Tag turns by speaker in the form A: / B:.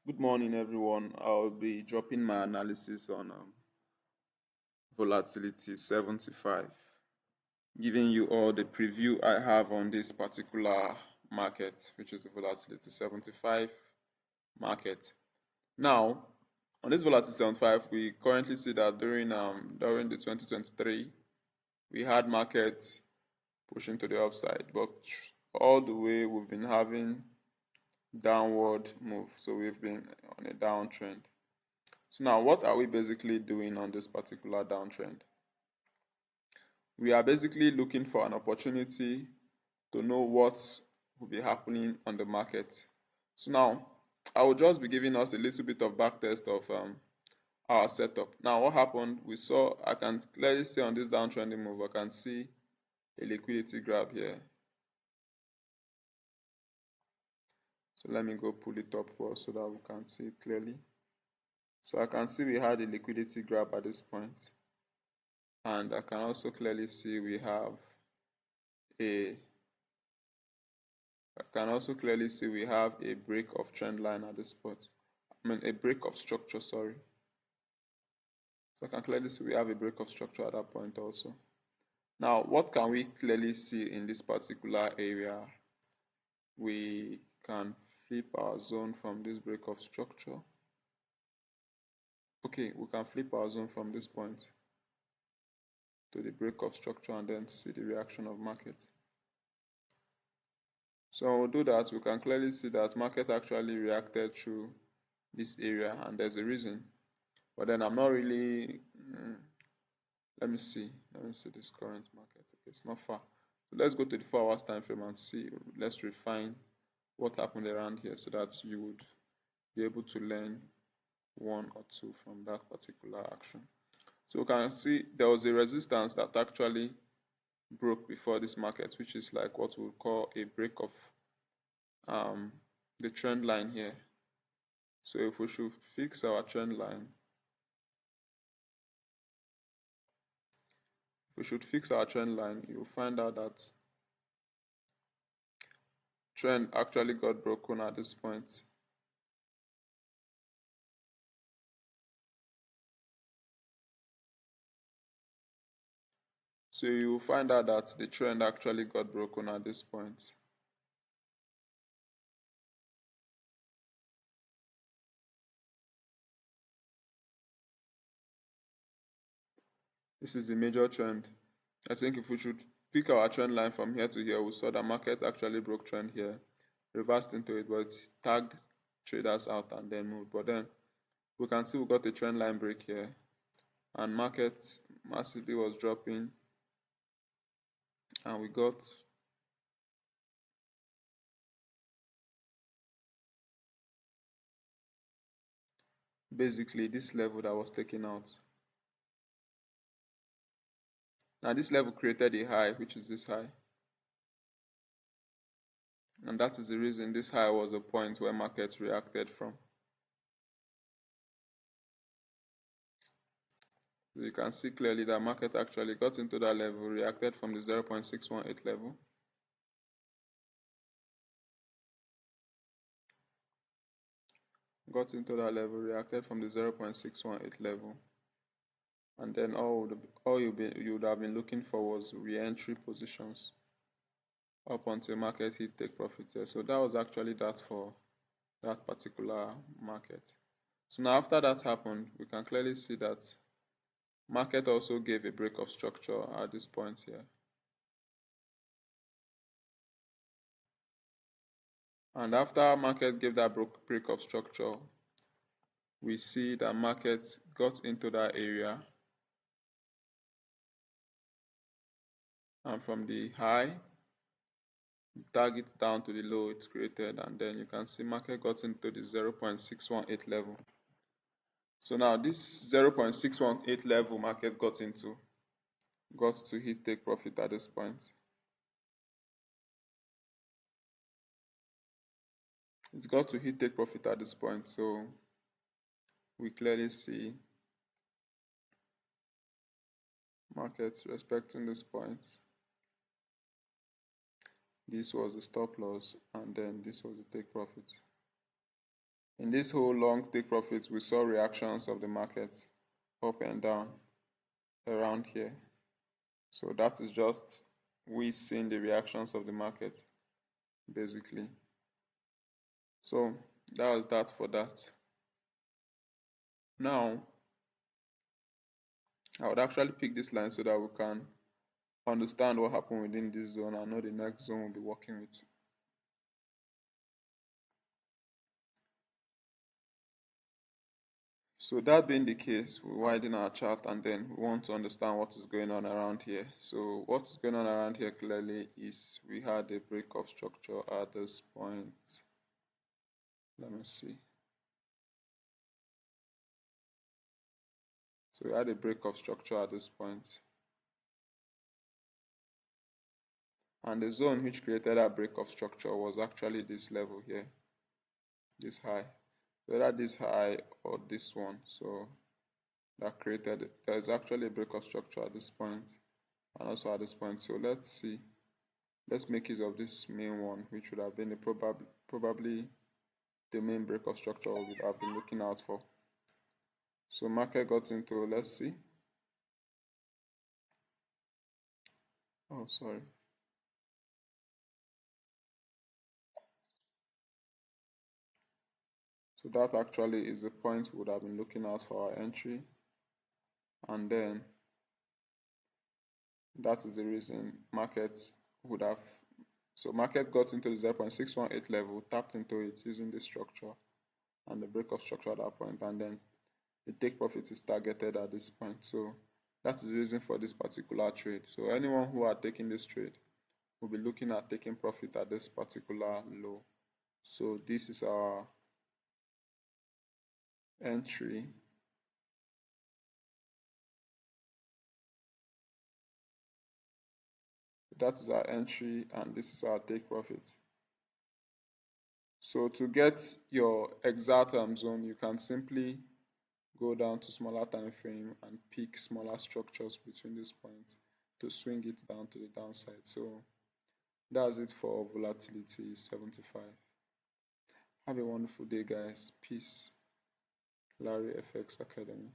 A: Good morning, everyone. I'll be dropping my analysis on volatility 75, giving you all the preview I have on this particular market, which is the volatility 75 market. Now, on this volatility 75, we currently see that during the 2023, we had markets pushing to the upside, but all the way we've been having downward move, so we've been on a downtrend. So now what are we basically doing on this particular downtrend? We are basically looking for an opportunity to know what will be happening on the market. So now I will just be giving us a little bit of backtest of our setup. Now what happened, I can clearly see on this downtrending move, I can see a liquidity grab here. So let me go pull it up so that we can see it clearly. So I can see we had a liquidity grab at this point. And I can also clearly see we have a break of trend line at this spot. A break of structure, sorry. So I can clearly see we have a break of structure at that point also. Now, what can we clearly see in this particular area? We can flip our zone from this break of structure. Okay, we can flip our zone from this point to the break of structure and then see the reaction of market. So when we do that, we can clearly see that market actually reacted through this area, and there's a reason. But then I'm not really let me see this current market. Okay, it's not far. So let's go to the 4 hours time frame and see. Let's refine what happened around here so that you would be able to learn one or two from that particular action. So we can see there was a resistance that actually broke before this market, which is like what we call a break of the trend line here. So if we should fix our trend line, you'll find out that trend actually got broken at this point. So you will find out that the trend actually got broken at this point. This is the major trend. I think if we should pick our trend line from here to here, we saw that market actually broke trend here, reversed into it, but tagged traders out and then moved. But then we can see we got a trend line break here, and market massively was dropping, and we got basically this level that was taken out. Now this level created a high, which is this high, and that is the reason this high was a point where markets reacted from. So you can see clearly that market actually got into that level, reacted from the 0.618 level. Got into that level, reacted from the 0.618 level, and then all you would have been looking for was re-entry positions up until market hit take profit here. So that was actually that for that particular market. So now after that happened, we can clearly see that market also gave a break of structure at this point here. And after market gave that break of structure, we see that market got into that area, and from the high target down to the low it's created, and then you can see market got into the 0.618 level. So now this 0.618 level market got to hit take profit at this point. It's got to hit take profit at this point, so we clearly see markets respecting this point. This was the stop loss, and then this was the take profit. In this whole long take profits, we saw reactions of the market up and down around here. So that is just we seeing the reactions of the market basically. So that was that for that. Now I would actually pick this line so that we can understand what happened within this zone and know the next zone we'll be working with. So that being the case, we widen our chart and then we want to understand what is going on around here. So what is going on around here clearly is we had a break of structure at this point. Let me see. So we had a break of structure at this point. And the zone which created that break of structure was actually this level here, this high. Whether this high or this one, so that created it. There's actually a break of structure at this point and also at this point. So let's see. Let's make use of this main one, which would have been a probably the main break of structure we would have been looking out for. So market got into, let's see. Oh, sorry. So that actually is the point we would have been looking out for our entry. And then that is the reason markets would have, so market got into the 0.618 level, tapped into it using this structure and the break of structure at that point, and then the take profit is targeted at this point. So that is the reason for this particular trade. So anyone who are taking this trade will be looking at taking profit at this particular low. So this is our entry. That is our entry and this is our take profit. So to get your exact zone, you can simply go down to smaller time frame and pick smaller structures between these points to swing it down to the downside. So that's it for volatility 75. Have a wonderful day, guys. Peace. Larry FX Academy.